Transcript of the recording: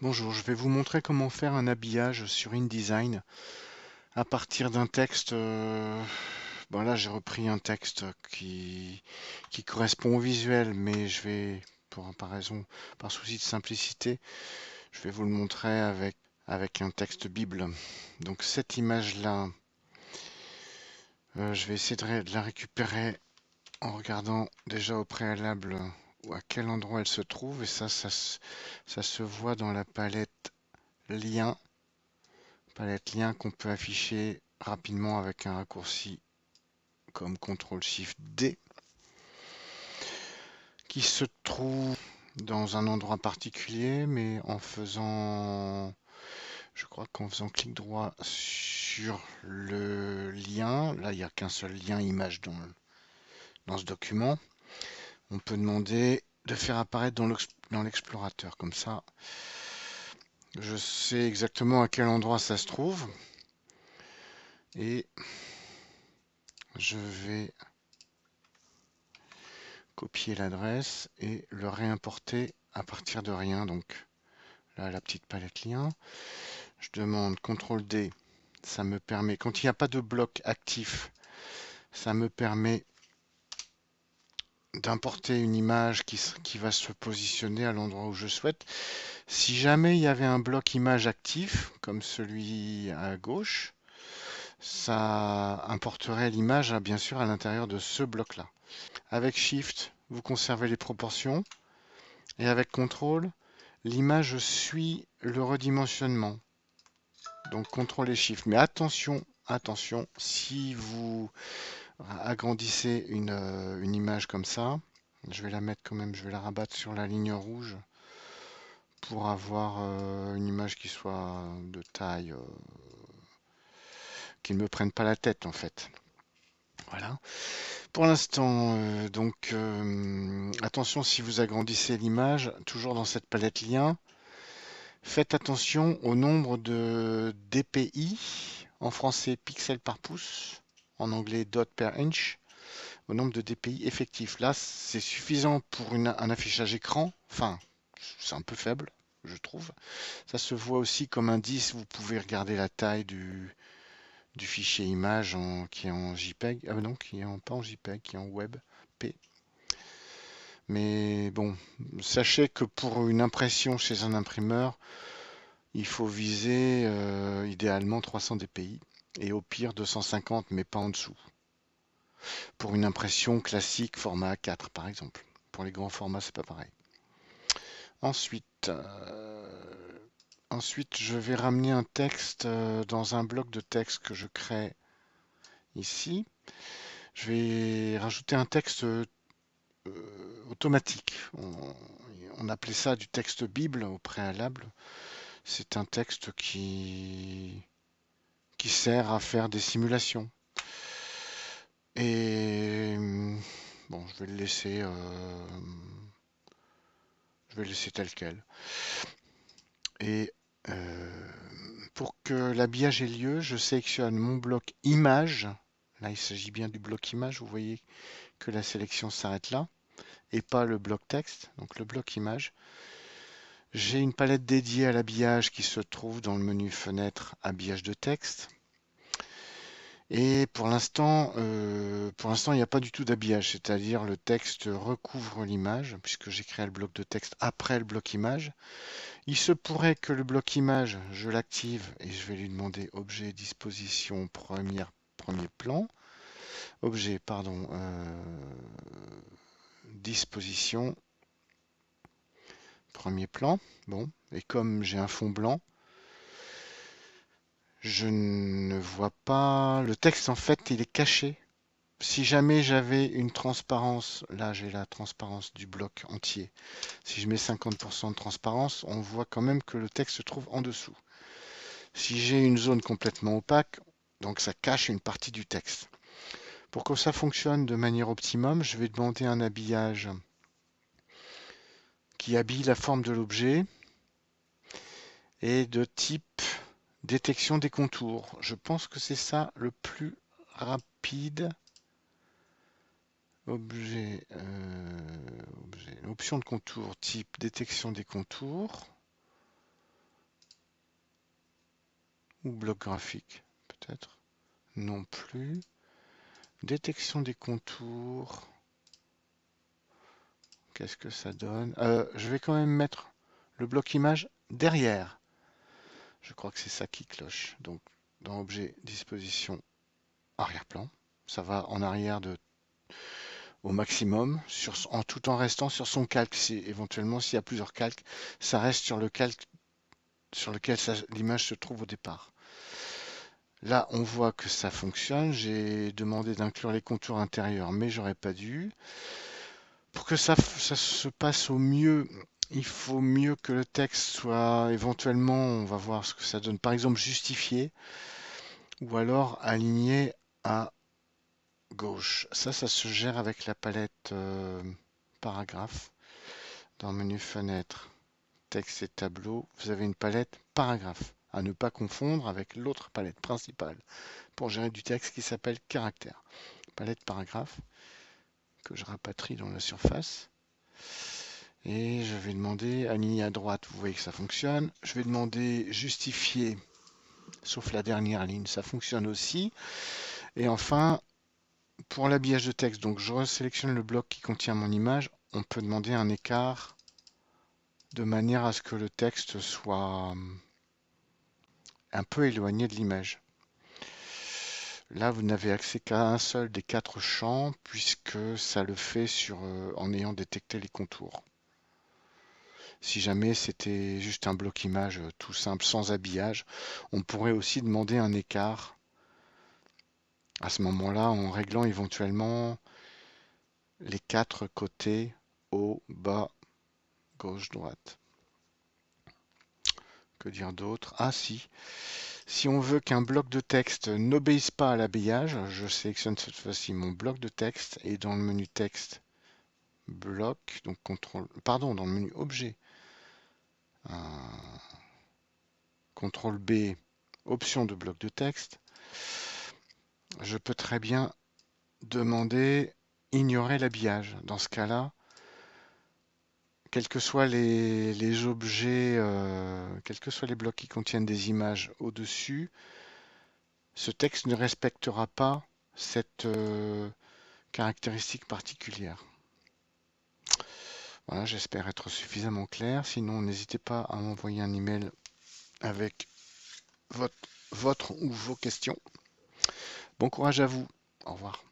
Bonjour, je vais vous montrer comment faire un habillage sur InDesign à partir d'un texte. Bon là, j'ai repris un texte qui correspond au visuel, mais je vais, par raison, par souci de simplicité, je vais vous le montrer avec un texte Bible. Donc cette image-là, je vais essayer de la récupérer en regardant déjà au préalable à quel endroit elle se trouve. Et ça se voit dans la lien palette lien qu'on peut afficher rapidement avec un raccourci comme CTRL-SHIFT-D, qui se trouve dans un endroit particulier, mais je crois qu'en faisant clic droit sur le lien, là il n'y a qu'un seul lien image dans ce document, on peut demander de faire apparaître dans l'explorateur. Comme ça, je sais exactement à quel endroit ça se trouve et je vais copier l'adresse et le réimporter à partir de rien. Donc là, la petite palette lien. Je demande CTRL D. Ça me permet, quand il n'y a pas de bloc actif, ça me permet d'importer une image qui va se positionner à l'endroit où je souhaite. Si jamais il y avait un bloc image actif, comme celui à gauche, ça importerait l'image, bien sûr, à l'intérieur de ce bloc-là. Avec Shift, vous conservez les proportions. Et avec CTRL, l'image suit le redimensionnement. Donc CTRL et SHIFT. Mais attention, attention, si vous agrandissez une image comme ça, je vais la mettre quand même, je vais la rabattre sur la ligne rouge pour avoir une image qui soit de taille, qui ne me prenne pas la tête en fait. Voilà. Pour l'instant, attention si vous agrandissez l'image, toujours dans cette palette lien, faites attention au nombre de dpi, en français pixels par pouce, en anglais dot per inch, au nombre de dpi effectifs. Là, c'est suffisant pour un affichage écran, enfin, c'est un peu faible, je trouve. Ça se voit aussi comme indice, vous pouvez regarder la taille du fichier image qui est en JPEG, ah non, qui est pas en JPEG, qui est en WebP. Mais bon, sachez que pour une impression chez un imprimeur, il faut viser idéalement 300 dpi et au pire 250, mais pas en dessous. Pour une impression classique format A4 par exemple. Pour les grands formats, c'est pas pareil. Ensuite, je vais ramener un texte dans un bloc de texte que je crée ici. Je vais rajouter un texte automatique. On appelait ça du texte Bible au préalable. C'est un texte qui sert à faire des simulations. Et bon, je vais le laisser tel quel. Et pour que l'habillage ait lieu, je sélectionne mon bloc image. Là, il s'agit bien du bloc image. Vous voyez que la sélection s'arrête là et pas le bloc texte. Donc le bloc image. J'ai une palette dédiée à l'habillage qui se trouve dans le menu fenêtre habillage de texte. Et pour l'instant, il n'y a pas du tout d'habillage, c'est-à-dire le texte recouvre l'image, puisque j'ai créé le bloc de texte après le bloc image. Il se pourrait que le bloc image, je l'active et je vais lui demander objet, disposition, premier plan. Objet, pardon, disposition, premier plan. Bon, et comme j'ai un fond blanc, je ne vois pas le texte en fait, il est caché. Si jamais j'avais une transparence, là j'ai la transparence du bloc entier. Si je mets 50% de transparence, on voit quand même que le texte se trouve en dessous. Si j'ai une zone complètement opaque, donc ça cache une partie du texte. Pour que ça fonctionne de manière optimum, je vais demander un habillage qui habille la forme de l'objet et de type détection des contours. Je pense que c'est ça le plus rapide. Objet, option de contour type détection des contours. Ou bloc graphique, peut-être. Non plus. Détection des contours. Qu'est-ce que ça donne? Je vais quand même mettre le bloc image derrière. Je crois que c'est ça qui cloche. Donc, dans objet, disposition, arrière-plan. Ça va en arrière au maximum, tout en restant sur son calque. Éventuellement, s'il y a plusieurs calques, ça reste sur le calque sur lequel l'image se trouve au départ. Là, on voit que ça fonctionne. J'ai demandé d'inclure les contours intérieurs, mais j'aurais pas dû. Pour que ça se passe au mieux, il faut mieux que le texte soit éventuellement, on va voir ce que ça donne, par exemple justifié, ou alors aligné à gauche. Ça se gère avec la palette paragraphe. Dans le menu fenêtre, texte et tableau, vous avez une palette paragraphe, à ne pas confondre avec l'autre palette principale pour gérer du texte qui s'appelle caractère. Palette paragraphe que je rapatrie dans la surface. Et je vais demander aligner à droite, vous voyez que ça fonctionne. Je vais demander justifier, sauf la dernière ligne, ça fonctionne aussi. Et enfin, pour l'habillage de texte, donc je resélectionne le bloc qui contient mon image. On peut demander un écart de manière à ce que le texte soit un peu éloigné de l'image. Là, vous n'avez accès qu'à un seul des 4 champs, puisque ça le fait en ayant détecté les contours. Si jamais c'était juste un bloc image tout simple, sans habillage, on pourrait aussi demander un écart à ce moment-là en réglant éventuellement les 4 côtés, haut, bas, gauche, droite. Que dire d'autre? Ah si on veut qu'un bloc de texte n'obéisse pas à l'habillage, je sélectionne cette fois-ci mon bloc de texte et dans le menu texte, bloc, donc dans le menu objet, CTRL B, option de bloc de texte, je peux très bien demander ignorer l'habillage. Dans ce cas-là, quels que soient les objets, quels que soient les blocs qui contiennent des images au-dessus, ce texte ne respectera pas cette caractéristique particulière. Voilà, j'espère être suffisamment clair. Sinon, n'hésitez pas à m'envoyer un email avec votre ou vos questions. Bon courage à vous. Au revoir.